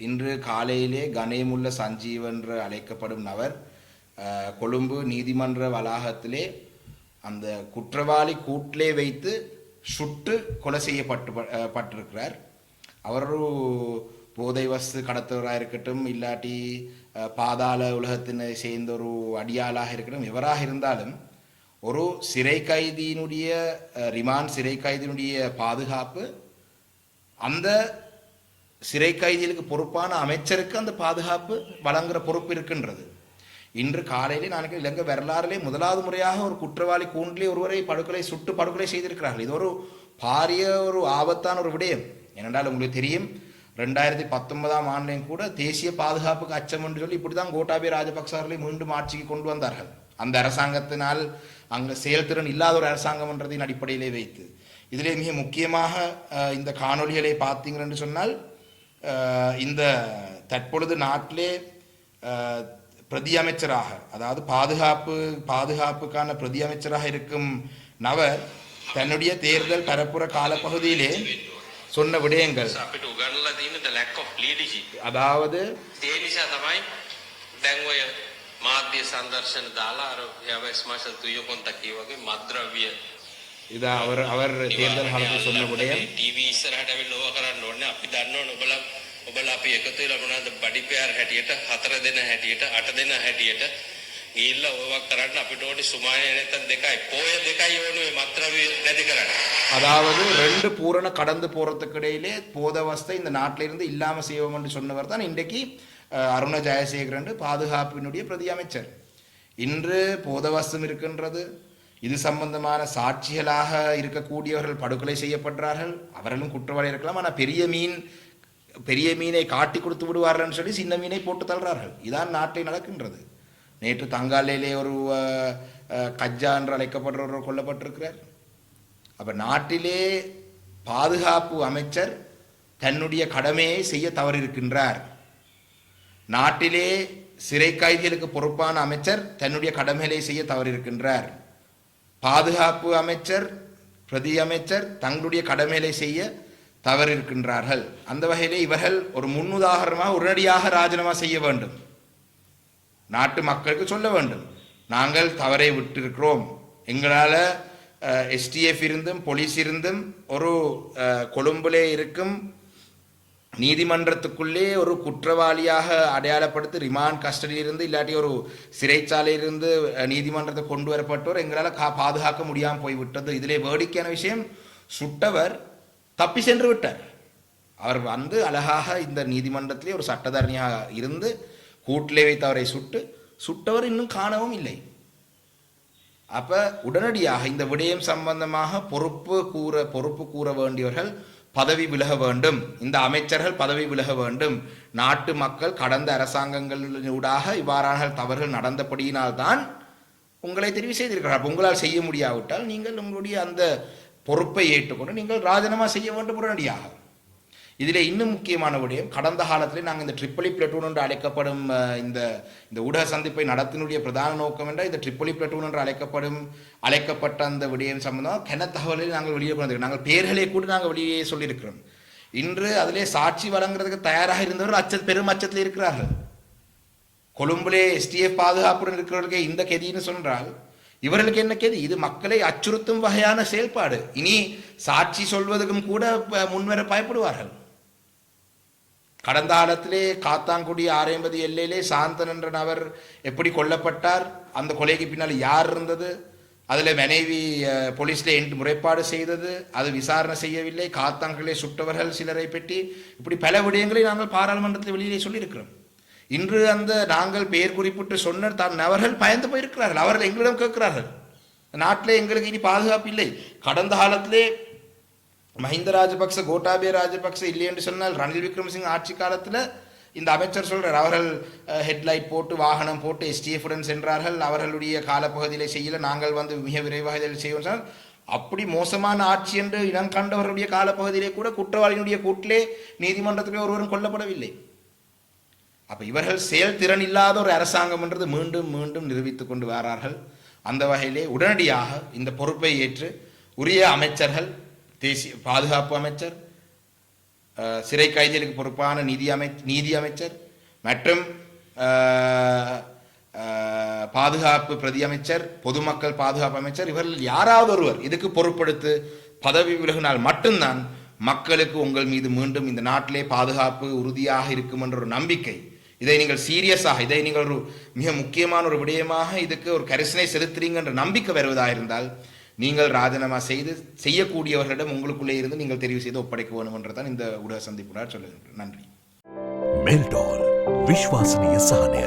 இன்று காலையிலே கணேமுல்ல சஞ்சீவன் என்று அழைக்கப்படும் நபர் கொழும்பு நீதிமன்ற வளாகத்திலே அந்த குற்றவாளி கூட்டிலே வைத்து சுட்டு கொலை செய்யப்பட்டிருக்கிறார். அவர் ஒரு போதை வஸ்து கடத்தவராக இருக்கட்டும், இல்லாட்டி பாதாள உலகத்தினை சேர்ந்த ஒரு அடியாளாக இருக்கட்டும், எவராக இருந்தாலும் ஒரு சிறை கைதியினுடைய ரிமாண்ட் சிறை கைதியினுடைய பாதுகாப்பு அந்த சிறை கைதிகளுக்கு பொறுப்பான அமைச்சருக்கு அந்த பாதுகாப்பு வழங்குகிற பொறுப்பு இருக்கின்றது. இன்று காலையிலே நான் இலங்கை வரலாறிலே முதலாவது முறையாக ஒரு குற்றவாளி கூண்டிலே ஒருவரை சுட்டு படுகொலை செய்திருக்கிறார்கள். இது ஒரு பாரிய ஒரு ஆபத்தான ஒரு விடயம். ஏனென்றால் உங்களுக்கு தெரியும், 2019ஆம் ஆண்டிலையும் கூட தேசிய பாதுகாப்புக்கு அச்சம் என்று சொல்லி இப்படி தான் கோட்டாபய ராஜபக்ச அவர்களை மீண்டும் ஆட்சிக்கு கொண்டு வந்தார்கள். அந்த அரசாங்கத்தினால் அங்கே செயல்திறன் இல்லாத ஒரு அரசாங்கம் என்றதின் அடிப்படையிலே வைத்து இதிலே மிக முக்கியமாக இந்த காணொலிகளை பார்த்தீங்க என்று சொன்னால், இந்த தற்பொழுது நாட்டிலே பிரதி அமைச்சராக, அதாவது பாதுகாப்புக்கான பிரதி அமைச்சராக இருக்கும் நபர் தன்னுடைய தேர்தல் பரப்புற காலப்பகுதியிலே சொன்ன விடயங்கள், அதாவது මාධ්‍ය සම්දර්ශන දාලා අර යවස් මාෂල් තුයකොන් තකී වගේ මද්ද්‍රව්‍ය ඉත அவர் தேர்தல் காலத்தில் சொன்ன விடயம் ටීවී ඉස්සරහට ඇවිල්ලා ඕවා කරන්න ඕනේ. අපි දන්නවනේ ඔබලා අපි එකතු වෙලා මොනවාද බඩි පෙයාර හැටියට 4 දෙනා හැටියට 8 දෙනා හැටියට ගිහිල්ලා ඕවා කරන්න අපිට ඕනේ සුමානේ නැත්තම් දෙකයි පොය දෙකයි ඕනේ මද්ද්‍රව්‍ය නැති කරන්න. அதாவது 2 பூரண கடந்து போறதுக்கு இடையிலே போதவஸ்தை இந்த நாட்டில இருந்து இல்லாம செய்வோம் என்று சொன்னவர் தான் இன்றைக்கு அருண ஜெயசேகரன் பாதுகாப்பினுடைய பிரதி அமைச்சர். இன்று போதவஸ்தம் இருக்கின்றது. இது சம்பந்தமான சாட்சிகளாக இருக்கக்கூடியவர்கள் படுகொலை செய்யப்படுறார்கள். அவர்களும் குற்றவாளி இருக்கலாம். ஆனால் பெரிய மீனை காட்டி கொடுத்து விடுவார்கள் சொல்லி சின்ன மீனை போட்டு தள்ளுறார்கள். இதான் நாட்டில் நடக்கின்றது. நேற்று தங்காலையிலே ஒரு கஜ்ஜா என்று அழைக்கப்படுறவர் கொல்லப்பட்டிருக்கிறார். அப்ப நாட்டிலே பாதுகாப்பு அமைச்சர் தன்னுடைய கடமையை செய்ய தவறிருக்கின்றார். நாட்டிலே சிறை கைதிகளுக்கு பொறுப்பான அமைச்சர் தன்னுடைய கடமைகளை செய்ய தவறிருக்கின்றார். பாதுகாப்பு அமைச்சர் பிரதி அமைச்சர் தங்களுடைய கடமைகளை செய்ய தவறிருக்கின்றார்கள். அந்த வகையிலே இவர்கள் ஒரு முன்னுதாரணமாக உடனடியாக ராஜினாமா செய்ய வேண்டும். நாட்டு மக்களுக்கு சொல்ல வேண்டும், நாங்கள் தவறை விட்டிருக்கிறோம். எங்களால் எஸ்டிஎஃப் இருந்தும் போலீஸ் இருந்தும் ஒரு கொழும்பிலே இருக்கும் நீதிமன்றத்துக்குள்ளே ஒரு குற்றவாளியாக அடையாளப்படுத்தி ரிமாண்ட் கஸ்டடியிலிருந்து இல்லாட்டி ஒரு சிறைச்சாலையிலிருந்து நீதிமன்றத்தை கொண்டு வரப்பட்டவர் எங்களால் பாதுகாக்க முடியாமல் போய்விட்டது. இதிலே வேடிக்கையான விஷயம், சுட்டவர் தப்பி சென்று விட்டார். அவர் அழகாக இந்த நீதிமன்றத்திலே ஒரு சட்டத்தரணியாக இருந்து கூட்டிலே வைத்து அவரை சுட்டவர் இன்னும் காணவும் இல்லை. அப்ப உடனடியாக இந்த விடயம் சம்பந்தமாக பொறுப்பு கூற வேண்டியவர்கள் பதவி விலக வேண்டும். இந்த அமைச்சர்கள் பதவி விலக வேண்டும். நாட்டு மக்கள் கடந்த அரசாங்கங்களூடாக இவ்வாறான தவறுகள் நடந்தபடியினால்தான் உங்களை தெரிவு செய்திருக்கிறார். உங்களால் செய்ய முடியாவிட்டால் நீங்கள் உங்களுடைய அந்த பொறுப்பை ஏற்றுக்கொண்டு நீங்கள் ராஜினாமா செய்ய வேண்டும் உடனடியாக. இதில் இன்னும் முக்கியமான விடயம், கடந்த காலத்தில் நாங்கள் இந்த ட்ரிப்பலி பிளட்டூன் என்று அழைக்கப்படும் இந்த ஊடக சந்திப்பை நடத்தினுடைய பிரதான நோக்கம் என்ற இந்த ட்ரிப்பலி பிளட்டூன் என்று அழைக்கப்பட்ட அந்த விடயம் சம்பந்தமாக கன தகவலில் நாங்கள் வெளியே கொண்டிருக்கிறோம். நாங்கள் பேர்களை கூட நாங்கள் வெளியே சொல்லியிருக்கிறோம். இன்று அதிலே சாட்சி வழங்குறதுக்கு தயாராக இருந்தவர்கள் பெரும் அச்சத்தில் இருக்கிறார்கள். கொழும்பிலே எஸ்டிஎஃப் பாதுகாப்புடன் இருக்கிறவர்களுக்கு இந்த கெதின்னு சொன்னால் இவர்களுக்கு என்ன கெதி? இது மக்களை அச்சுறுத்தும் வகையான செயல்பாடு. இனி சாட்சி சொல்வதற்கும் கூட முன்வர பயப்படுவார்கள். கடந்த காலத்திலே காத்தாங்குடி 650 எல்லையிலே சாந்தன் என்ற நபர் எப்படி கொல்லப்பட்டார், அந்த கொலைக்கு பின்னால் யார் இருந்தது, அதில் மனைவி போலீஸில் முறைப்பாடு செய்தது, அது விசாரணை செய்யவில்லை, காத்தாங்குடியிலே சுட்டவர்கள் சிலரை பற்றி இப்படி பல விடயங்களை நாங்கள் பாராளுமன்றத்தில் வெளியிலே சொல்லியிருக்கிறோம். இன்று நாங்கள் பெயர் குறிப்பிட்டு சொன்ன நபர்கள் பயந்து போயிருக்கிறார்கள். அவர்கள் எங்களிடம் கேட்கிறார்கள், நாட்டிலே எங்களுக்கு இனி பாதுகாப்பு இல்லை. கடந்த காலத்திலே மஹிந்த ராஜபக்ச கோட்டாபய ராஜபக்ச இல்லை என்று சொன்னால் ரணில் விக்ரமசிங்க ஆட்சி காலத்தில் இந்த அமைச்சர் சொல்றார், அவர்கள் ஹெட்லைட் போட்டு வாகனம் போட்டு எஸ்டிஎஃப் சென்றார்கள், அவர்களுடைய காலப்பகுதியிலே செய்யல, நாங்கள் மிக விரைவாக இதில் செய்வோம் சொன்னால் அப்படி மோசமான ஆட்சி என்று இனம் கண்டவர்களுடைய காலப்பகுதியிலே கூட குற்றவாளியினுடைய கூட்டிலே நீதிமன்றத்திலே ஒருவரும் கொல்லப்படவில்லை. அப்ப இவர்கள் செயல்திறன் இல்லாத ஒரு அரசாங்கம் என்றது மீண்டும் மீண்டும் நிரூபித்துக் கொண்டு வரார்கள். அந்த வகையிலே உடனடியாக இந்த பொறுப்பை ஏற்று உரிய அமைச்சர்கள், தேசிய பாதுகாப்பு அமைச்சர், சிறை கைதிகளுக்கு பொறுப்பான நீதி அமைச்சர் மற்றும் பாதுகாப்பு பிரதி அமைச்சர், பொதுமக்கள் பாதுகாப்பு அமைச்சர், இவர்கள் யாராவது ஒருவர் இதுக்கு பொறுப்படுத்து பதவி விலகினால் மட்டும்தான் மக்களுக்கு உங்கள் மீது மீண்டும் இந்த நாட்டிலே பாதுகாப்பு உறுதியாக இருக்கும் என்ற ஒரு நம்பிக்கை, இதை நீங்கள் சீரியஸாக, இதை நீங்கள் ஒரு மிக முக்கியமான ஒரு விடயமாக இதுக்கு ஒரு கரிசனை செலுத்துறீங்க என்ற நம்பிக்கை வருவதாக இருந்தால் நீங்கள் ராஜினாமா செய்யக்கூடியவர்களிடம் உங்களுக்குள்ளே இருந்து நீங்கள் தெரிவு செய்து ஒப்படைக்க வேண்டும் என்றுதான் இந்த ஊடக சந்திப்புடன் சொல்லுகின்றேன். நன்றி. மெல்டால் விஸ்வாசனீய சாதனை.